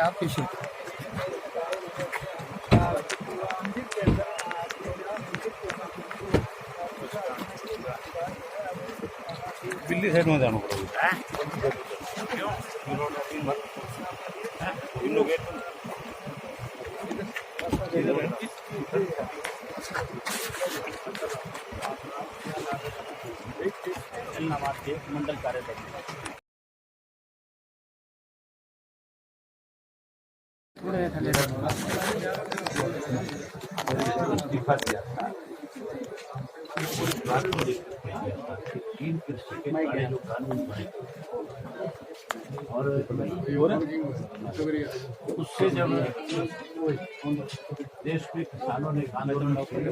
आपकी sheet Delhi side में जाना पड़ेगा। मंडल कार्यालय इस्तीफा दिया था, बात को लेकर किया था कि 3 कृषि के कानून जो कानून बने और उससे जब देश के किसानों ने आंदोलन किया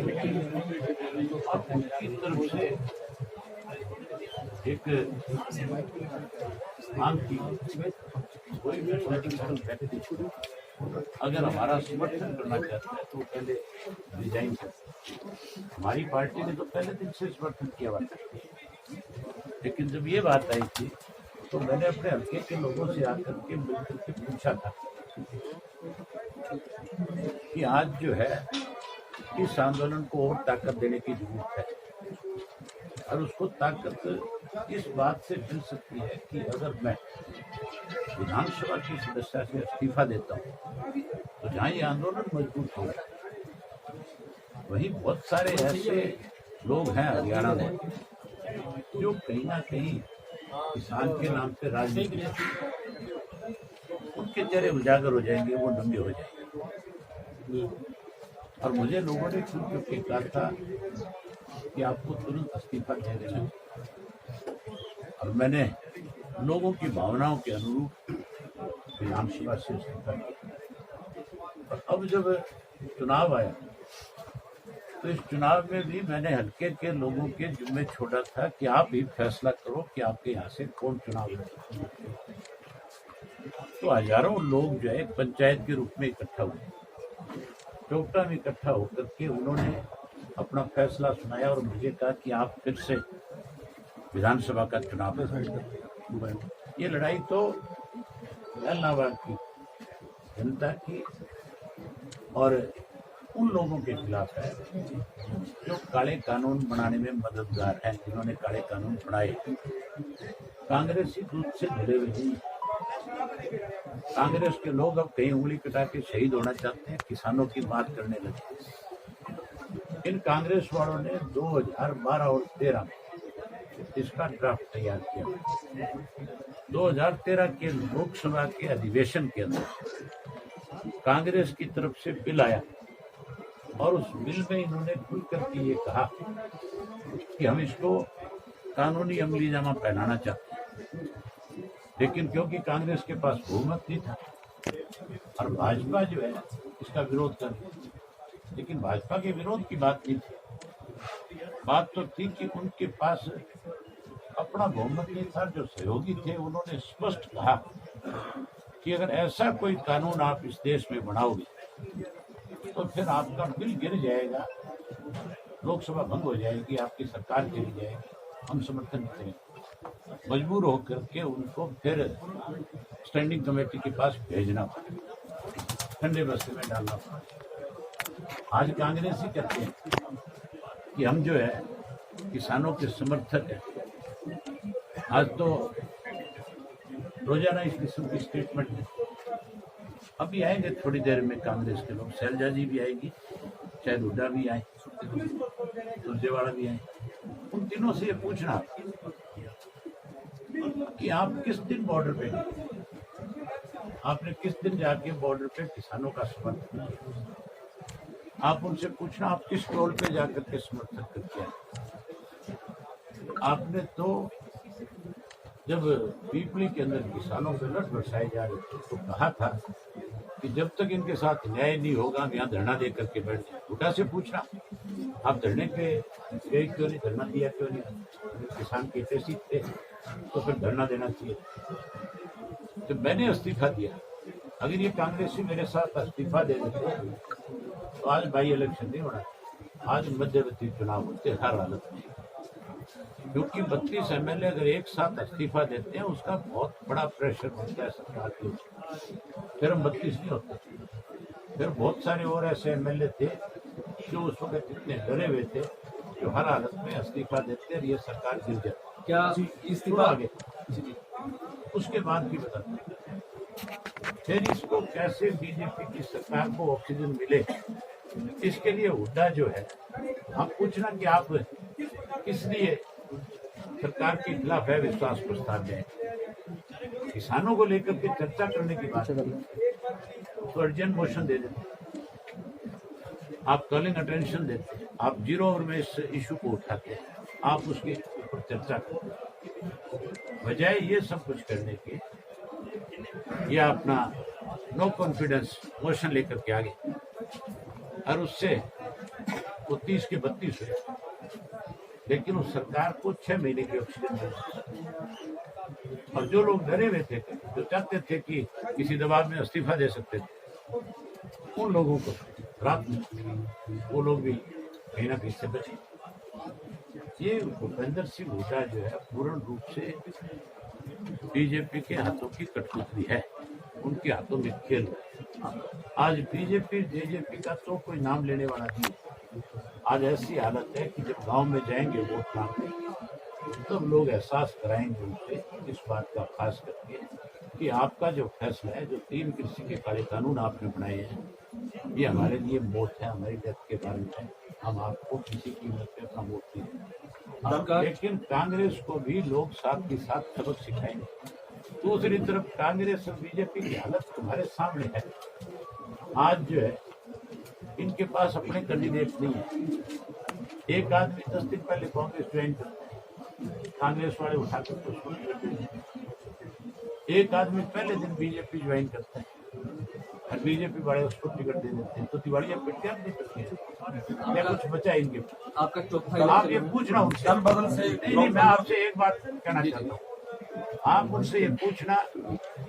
और उनकी तरफ से एक मांग की कोई भी पॉलिटिकल व्यक्ति अगर हमारा समर्थन करना चाहता है तो पहले रिजाइन कर। हमारी पार्टी ने तो पहले दिन से समर्थन किया हुआ था, लेकिन जब ये बात आई थी तो मैंने अपने हल्के के लोगों से आकर के मिलकर के पूछा था कि आज जो है इस आंदोलन को और ताकत देने की जरूरत है और उसको ताकत इस बात से मिल सकती है कि अगर मैं विधानसभा की सदस्यता से इस्तीफा देता हूँ तो जहाँ ये आंदोलन मजबूत होगा, वहीं बहुत सारे ऐसे लोग हैं हरियाणा में जो कहीं ना कहीं किसान के नाम पे राजनीति, उनके चेहरे उजागर हो जाएंगे, वो नंगे हो जाएंगे। और मुझे लोगों ने खुद क्योंकि कहा था कि आपको तुरंत इस्तीफा दे देना, और मैंने लोगों की भावनाओं के अनुरूप विधानसभा से इस्तीफा दिया। और अब जब चुनाव आया तो इस चुनाव में भी मैंने हल्के के लोगों के जिम्मे छोड़ा था कि आप ही फैसला करो कि आपके यहाँ से कौन चुनाव लड़े। तो हजारों लोग जो है पंचायत के रूप में इकट्ठा हुए, चौकटा में इकट्ठा होकर के उन्होंने अपना फैसला सुनाया और मुझे कहा कि आप फिर से विधानसभा का चुनाव लड़ें। ये लड़ाई तो इलाहाबाद की जनता की और उन लोगों के खिलाफ है जो काले कानून बनाने में मददगार हैं, जिन्होंने काले कानून बनाए। कांग्रेसी दूध से जुड़े हुए नहीं। कांग्रेस के लोग अब कहीं उंगली कटा के शहीद होना चाहते हैं, किसानों की बात करने लगे। इन कांग्रेस वालों ने 2012 और 13 में इसका ड्राफ्ट तैयार किया। 2013 के लोकसभा के अधिवेशन के अंदर कांग्रेस की तरफ से बिल आया और उस बिल में इन्होंने खुल करके ये कहा कि हम इसको कानूनी अमलीजामा पहनाना चाहते हैं, लेकिन क्योंकि कांग्रेस के पास बहुमत नहीं था और भाजपा जो है इसका विरोध कर रही, लेकिन भाजपा के विरोध की बात नहीं थी। बात तो थी कि उनके पास अपना बहुमत नहीं था। जो सहयोगी थे उन्होंने स्पष्ट कहा कि अगर ऐसा कोई कानून आप इस देश में बनाओगे तो फिर आपका बिल गिर जाएगा, लोकसभा भंग हो जाएगी, आपकी सरकार चली जाएगी, हम समर्थन नहीं करेंगे। मजबूर होकर के उनको फिर स्टैंडिंग कमेटी के पास भेजना पड़ा, ठंडे बस्ते में डालना पड़ा। आज कांग्रेस ही कहते हैं कि हम जो है किसानों के समर्थक हैं। आज तो रोजाना इस किस्म की स्टेटमेंट है। अभी आएंगे थोड़ी देर में कांग्रेस के लोग, शैलजा जी भी आएगी, चाहे हुड्डा भी आए, सुरजेवाला भी आए। उन तीनों से ये पूछना कि आप किस दिन बॉर्डर पे गए, आपने किस दिन जाके बॉर्डर पे किसानों का समर्थन किया। आप उनसे पूछना आप किस टोल पे जाकर के समर्थन करके आए। आपने तो जब पीपली के अंदर किसानों पे लठ बरसाए जा रहे थे तो कहा था कि जब तक इनके साथ न्याय नहीं होगा हम यहाँ धरना दे करके बैठ जाए। हुड्डा से पूछना आप धरने पे गए क्यों नहीं, धरना दिया क्यों नहीं। किसान के हितैषी थे तो फिर धरना देना चाहिए। तो मैंने इस्तीफा दिया, अगर ये कांग्रेसी मेरे साथ इस्तीफा दे देते तो आज बाई इलेक्शन नहीं होना, आज मध्यवर्ती चुनाव होते हर हालत में। क्योंकि 32 MLA अगर एक साथ इस्तीफा देते हैं उसका बहुत बड़ा प्रेशर बनता है सरकार के ऊपर। फिर हम 32 नहीं होते। फिर बहुत सारे और ऐसे एमएलए थे जो उस वक्त इतने डरे हुए थे जो हर हालत में इस्तीफा देते और ये सरकार गिर जाती। क्या इस्तीफा आगे उसके बाद भी बताते, फिर इसको कैसे बीजेपी की सरकार को ऑक्सीजन मिले, इसके लिए हुड्डा जो है, हम पूछना कि आप किस लिए सरकार के खिलाफ है विश्वास प्रस्ताव में, किसानों को लेकर के चर्चा करने की बात तो अर्जेंट मोशन दे देते, आप कॉलिंग अटेंशन देते, आप 0 ओवर में इस इशू को उठाते हैं, आप उसके ऊपर चर्चा करते, बजाय ये सब कुछ करने के ये अपना नो कॉन्फिडेंस मोशन लेकर के आगे और उससे वो 30 के 32 हुए, लेकिन उस सरकार को 6 महीने की ऑक्सीजन मिली। और जो लोग डरे हुए थे, जो चाहते थे कि किसी दबाव में इस्तीफा दे सकते थे, उन लोगों को रात में वो लोग भी कहीं ना कहीं से बचे। ये भूपेंद्र सिंह हुड्डा जो है पूर्ण रूप से बीजेपी के हाथों की कठपुतली है, उनके हाथों में खेल है। आज बीजेपी जेजेपी का तो कोई नाम लेने वाला नहीं है। आज ऐसी हालत है कि जब गांव में जाएंगे वोट मांगने, तब लोग एहसास कराएंगे उनसे इस बात का, खास करके कि आपका जो फैसला है, जो 3 कृषि के काले कानून आपने बनाए हैं, ये हमारे लिए मौत है, हमारी डेथ के कारण है, हम आपको किसी कीमत पे अपना वोट नहीं देंगे। लेकिन कांग्रेस को भी लोग साथ ही साथ सबक सिखाएंगे। दूसरी तरफ कांग्रेस और बीजेपी की हालत तुम्हारे सामने है। आज जो है इनके पास अपने कैंडिडेट नहीं है। एक आदमी 10 दिन पहले कांग्रेस ज्वाइन करता है, कांग्रेस वाले उठाकर तो उसको टिकट दे देते हैं। एक आदमी पहले दिन बीजेपी ज्वाइन करता है और बीजेपी वाले उसको टिकट दे देते हैं, तो दिवालिया पिटते नहीं करते हैं। क्या कुछ बचा इनके पास? आपका चौथा आप ये पूछना उनसे, नहीं, मैं आपसे एक बात कहना चाहता हूँ, आप उनसे ये पूछना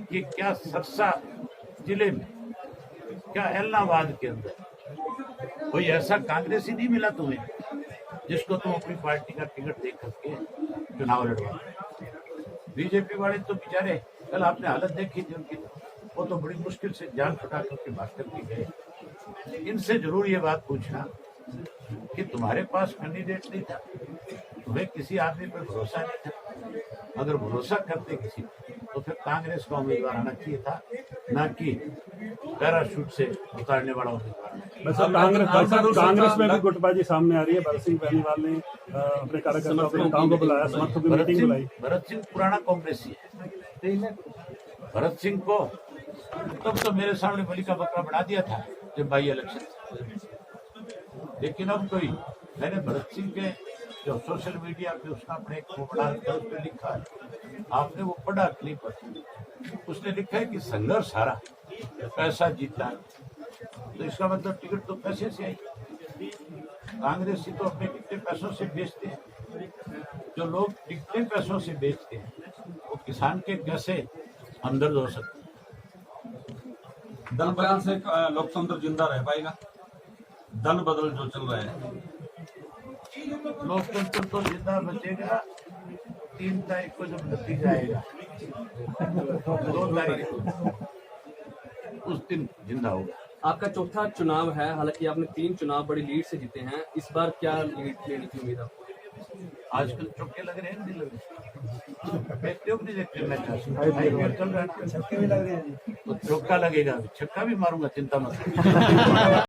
कि क्या सरसा जिले में, क्या एलनाबाद के अंदर कोई ऐसा कांग्रेसी नहीं मिला तुम्हें जिसको तुम अपनी पार्टी का टिकट दे करके चुनाव लड़वा? बीजेपी वाले तो बेचारे, कल आपने हालत देखी थी उनकी, वो तो बड़ी मुश्किल से जान छुटा करके बात करके गए। इनसे जरूर ये बात पूछना कि तुम्हारे पास कैंडिडेट नहीं था, तुम्हें किसी आदमी पर भरोसा नहीं था। अगर भरोसा करते किसी तो फिर कांग्रेस का उम्मीदवार आना चाहिए था, ना कि पैराशूट से उतारने वाला उम्मीदवार। कांग्रेस में भी गुटबाजी सामने आ रही है। भरत सिंह बेनीवाल ने अपने कार्यकर्ताओं को बुलाया, समर्थकों की मीटिंग बुलाई। भरत सिंह पुराना कांग्रेसी है। भरत सिंह को तब तो मेरे सामने बलि का बकरा बना दिया था जब बाई इलेक्शन, लेकिन अब कोई, मैंने भरत सिंह के जो सोशल मीडिया पे उसने अपने एक बड़ा उस पे लिखा है, आपने वो पढ़ा नहीं पढ़ा, उसने लिखा है कि संघर्ष हारा, पैसा जीता। तो इसका मतलब टिकट तो पैसे से आई। कांग्रेसी तो अपने टिकटें पैसों से बेचते हैं। जो लोग टिकटें पैसों से बेचते हैं वो किसान के कैसे हमदर्द हो सकते? दल बदल से लोकतंत्र जिंदा रह पाएगा? दल बदल जो चल रहा है, लोकतंत्र तो जिंदा बचेगा 3 तारीख को जब नतीजा आएगा, 2 तारीख को उस दिन जिंदा होगा। आपका चौथा चुनाव है, हालांकि आपने 3 चुनाव बड़ी लीड से जीते हैं, इस बार क्या लीड लेने की उम्मीद आपको? आजकल चौके लग रहे हैं, नहीं लग रहे? देखते हो नहीं देखते? मैच चल रहा है, छक्के भी लग रहे हैं, तो चौका लगेगा, छक्का भी मारूंगा, चिंता मत।